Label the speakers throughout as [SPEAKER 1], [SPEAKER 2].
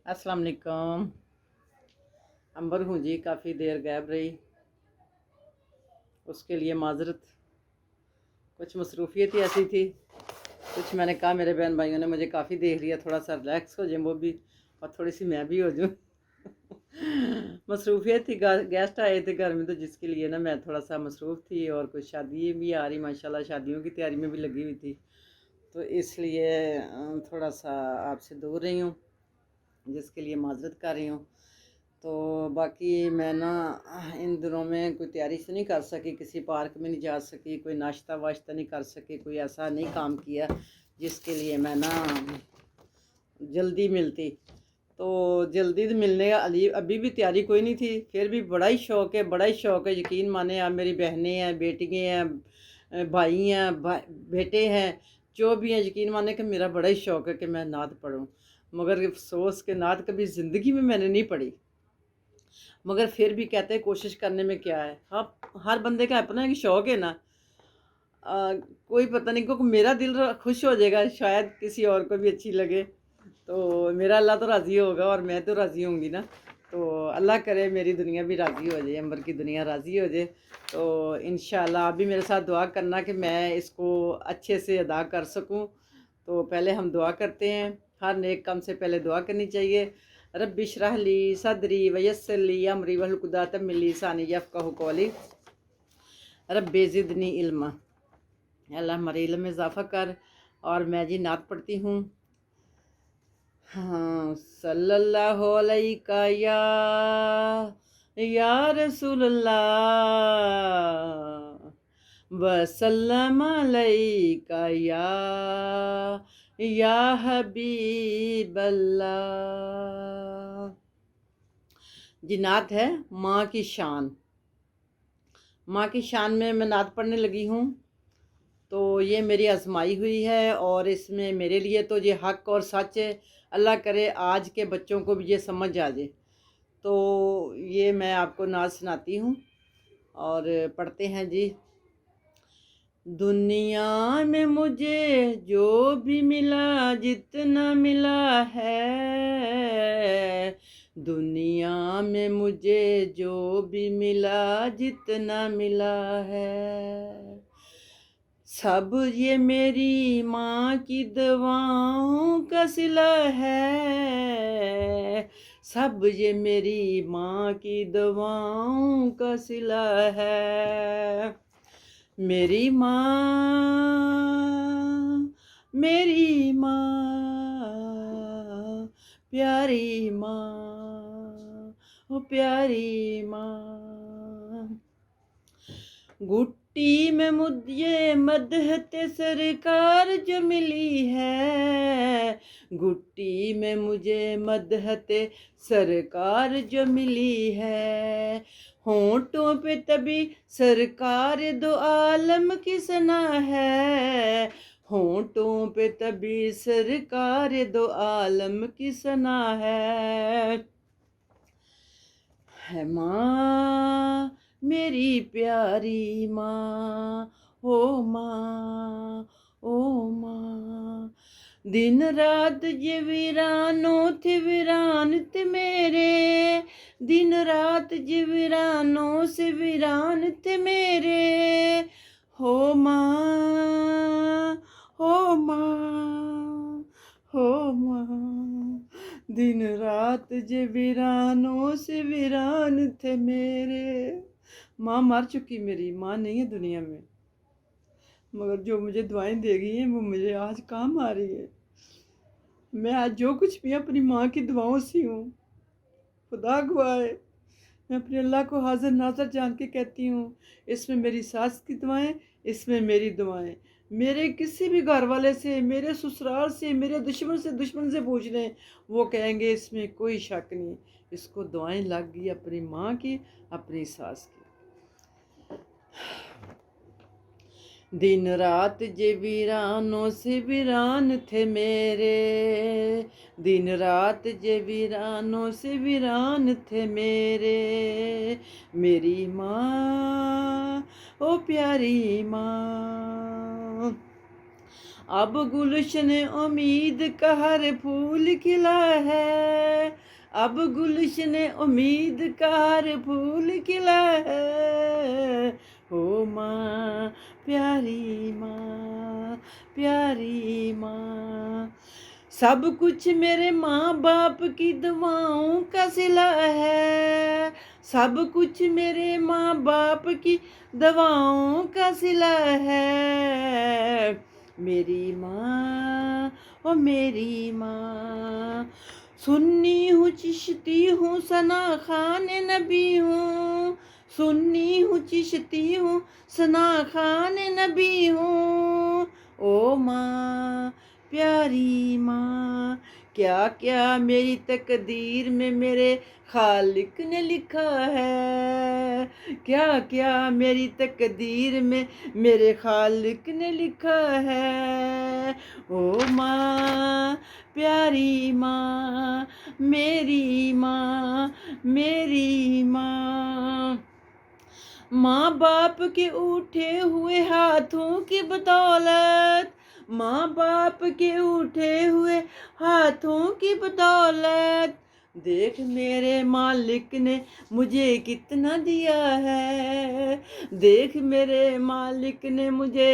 [SPEAKER 1] अस्सलाम वालेकुम। अंबर हूँ जी, काफ़ी देर गैब रही, उसके लिए माजरत। कुछ मसरूफियत ही ऐसी थी, कुछ मैंने कहा मेरे बहन भाइयों ने मुझे काफ़ी देख लिया, थोड़ा सा रिलैक्स हो जाए वो भी और थोड़ी सी मैं भी हो जाऊँ। मसरूफियत थी, गेस्ट आए थे घर में, तो जिसके लिए ना मैं थोड़ा सा मसरूफ़ थी, और कुछ शादी भी आ रही माशाल्लाह, शादियों की तैयारी में भी लगी हुई थी, तो इसलिए थोड़ा सा आपसे दूर रही हूँ, जिसके लिए माजरत कर रही हूँ। तो बाकी मैं ना इन दिनों में कोई तैयारी से नहीं कर सकी, किसी पार्क में नहीं जा सकी, कोई नाश्ता वाश्ता नहीं कर सकी, कोई ऐसा नहीं काम किया जिसके लिए मैं ना जल्दी मिलती। तो जल्दी मिलने का अभी भी तैयारी कोई नहीं थी, फिर भी बड़ा ही शौक़ है, बड़ा ही शौक़ है। यकीन माने, आप मेरी बहनें हैं, बेटियाँ हैं, भाई हैं, बेटे हैं, जो भी हैं, यकीन माने कि मेरा बड़ा ही शौक़ है कि मैं नात पढ़ूँ। मगर अफसोस के नात कभी ज़िंदगी में मैंने नहीं पढ़ी, मगर फिर भी कहते हैं कोशिश करने में क्या है। हाँ, हर बंदे का अपना एक शौक़ है ना। कोई पता नहीं, क्योंकि मेरा दिल खुश हो जाएगा, शायद किसी और को भी अच्छी लगे, तो मेरा अल्लाह तो राज़ी होगा और मैं तो राज़ी होंगी ना। तो अल्लाह करे मेरी दुनिया भी राज़ी हो जाए, अंबर की दुनिया राज़ी हो जाए। तो इंशाअल्लाह आप भी मेरे साथ दुआ करना कि मैं इसको अच्छे से अदा कर सकूं। तो पहले हम दुआ करते हैं, हर नेक काम से पहले दुआ करनी चाहिए। रब्बि इश्रह ली सदरी वयस्सिर ली अमरी वहलुल उक़दतम मिन लिसानी यफ़क़हू क़ौली रब्बि ज़िदनी इल्मा। अल्लाह हमारे इल्म में इजाफ़ा कर। और मैं जी नात पढ़ती हूँ। हाँ, सल्लल्लाहु अलैका या रसूलल्लाह वसल्लम अलैका या हबीबल्लाह। जी नात है माँ की शान। माँ की शान में मैं नात पढ़ने लगी हूँ। तो ये मेरी आजमाई हुई है, और इसमें मेरे लिए तो ये हक और सच है। अल्लाह करे आज के बच्चों को भी ये समझ आ जाए। तो ये मैं आपको नात सुनाती हूँ और पढ़ते हैं जी। दुनिया में मुझे जो भी मिला, जितना मिला है, दुनिया में मुझे जो भी मिला, जितना मिला है, सब ये मेरी माँ की दुआओं का सिला है, सब ये मेरी माँ की दुआओं का सिला है। मेरी माँ, मेरी माँ, प्यारी माँ, ओ प्यारी माँ। गुट्टी में मुझे मदहते सरकार जो मिली है, गुट्टी में मुझे मदहते सरकार जो मिली है, होंठों पे तभी सरकार दो आलम की सना है, होंठों पे तभी सरकार दो आलम की सना है माँ मेरी प्यारी माँ, ओ माँ, ओ माँ। दिन रात ये वीरानों थे, वीरान थे मेरे, दिन रात ये वीरानों से वीरान थे मेरे, हो माँ, हो माँ, हो माँ। दिन रात जे वीरानों से वीरान थे मेरे। माँ मर चुकी, मेरी माँ नहीं है दुनिया में, मगर जो मुझे दुआएं दे गई हैं वो मुझे आज काम आ रही है। मैं आज जो कुछ भी अपनी माँ की दुआओं से हूँ, खुदा गवाह है, मैं अपने अल्लाह को हाजिर नाजर जान के कहती हूँ, इसमें मेरी सास की दुआएं, इसमें मेरी दुआएं, मेरे किसी भी घर वाले से, मेरे ससुराल से, मेरे दुश्मन से पूछ लें, वो कहेंगे इसमें कोई शक नहीं, इसको दुआएं लग गई अपनी माँ की, अपनी सास की। दिन रात जे वीरानों से वीरान थे मेरे, दिन रात जे वीरानों से वीरान थे मेरे, मेरी माँ, ओ प्यारी माँ। اب گلشن امید کا ہر پھول کھلا ہے، اب گلشن امید کا ہر پھول کھلا ہے، ہو ماں پیاری ماں، پیاری ماں۔ سب کچھ میرے ماں باپ کی دعاؤں کا صلہ ہے، سب کچھ میرے ماں باپ کی دعاؤں کا صلہ ہے، میری ماں او میری ماں۔ سنی ہوں چشتی ہوں ثنا خوان نبی ہوں، سنی ہوں چشتی ہوں ثنا خوان نبی ہوں، او ماں پیاری ماں۔ کیا کیا میری تقدیر میں میرے خالق نے لکھا ہے، کیا کیا میری تقدیر میں میرے خالق نے لکھا ہے، او ماں پیاری ماں، میری ماں، میری ماں۔ ماں باپ کے اٹھے ہوئے ہاتھوں کی بدولت، ماں باپ کے اٹھے ہوئے ہاتھوں کی بدولت، دیکھ میرے مالک نے مجھے کتنا دیا ہے، دیکھ میرے مالک نے مجھے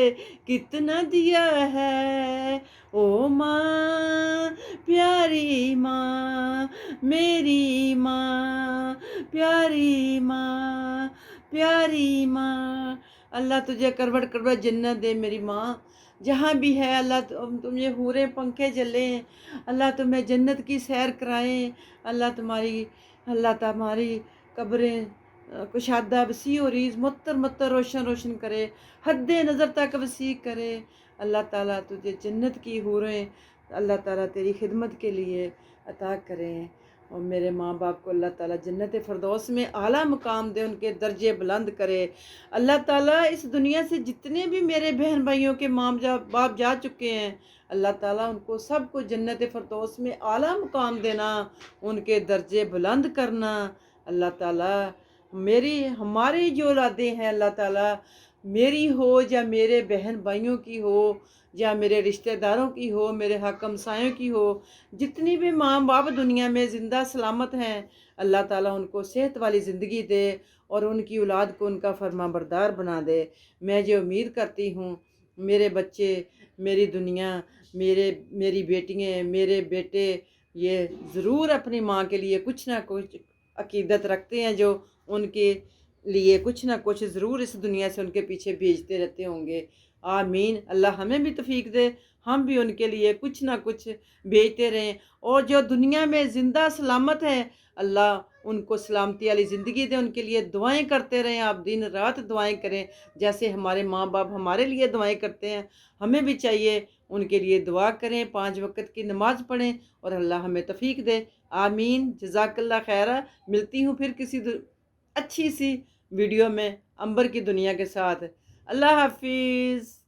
[SPEAKER 1] کتنا دیا ہے، او ماں پیاری ماں، میری ماں، پیاری ماں، پیاری ماں۔ اللہ تجھے کروڑ کروڑ جنت دے میری ماں، جہاں بھی ہے اللہ تمہیں حوریں پنکھے جلیں، اللہ تمہیں جنت کی سیر کرائیں، اللہ تمہاری قبریں کشادہ وسیع و ریز متر متر روشن روشن کرے، حد نظر تک وسیع کرے، اللہ تعالیٰ تجھے جنت کی حوریں اللہ تعالیٰ تیری خدمت کے لیے عطا کریں، اور میرے ماں باپ کو اللہ تعالیٰ جنت فردوس میں اعلیٰ مقام دے، ان کے درجے بلند کرے۔ اللہ تعالیٰ اس دنیا سے جتنے بھی میرے بہن بھائیوں کے ماں باپ جا چکے ہیں، اللہ تعالیٰ ان کو سب کو جنت فردوس میں اعلیٰ مقام دینا، ان کے درجے بلند کرنا۔ اللہ تعالیٰ ہماری جو اولادیں ہیں اللہ تعالیٰ میری ہو یا میرے بہن بھائیوں کی ہو یا میرے رشتہ داروں کی ہو، میرے حق ہمسایوں کی ہو، جتنی بھی ماں باپ دنیا میں زندہ سلامت ہیں، اللہ تعالیٰ ان کو صحت والی زندگی دے اور ان کی اولاد کو ان کا فرما بردار بنا دے۔ میں جو امید کرتی ہوں میرے بچے، میری دنیا، میری بیٹیاں، میرے بیٹے یہ ضرور اپنی ماں کے لیے کچھ نہ کچھ عقیدت رکھتے ہیں، جو ان کے لیے کچھ نہ کچھ ضرور اس دنیا سے ان کے پیچھے بھیجتے رہتے ہوں گے۔ آمین۔ اللہ ہمیں بھی توفیق دے، ہم بھی ان کے لیے کچھ نہ کچھ بھیجتے رہیں، اور جو دنیا میں زندہ سلامت ہے اللہ ان کو سلامتی والی زندگی دے، ان کے لیے دعائیں کرتے رہیں، آپ دن رات دعائیں کریں، جیسے ہمارے ماں باپ ہمارے لیے دعائیں کرتے ہیں، ہمیں بھی چاہیے ان کے لیے دعا کریں، 5 وقت کی نماز پڑھیں، اور اللہ ہمیں توفیق دے۔ آمین۔ جزاک اللہ خیرہ۔ ملتی ہوں پھر کسی اچھی سی ویڈیو میں عنبر کی دنیا کے ساتھ۔ اللہ حافظ۔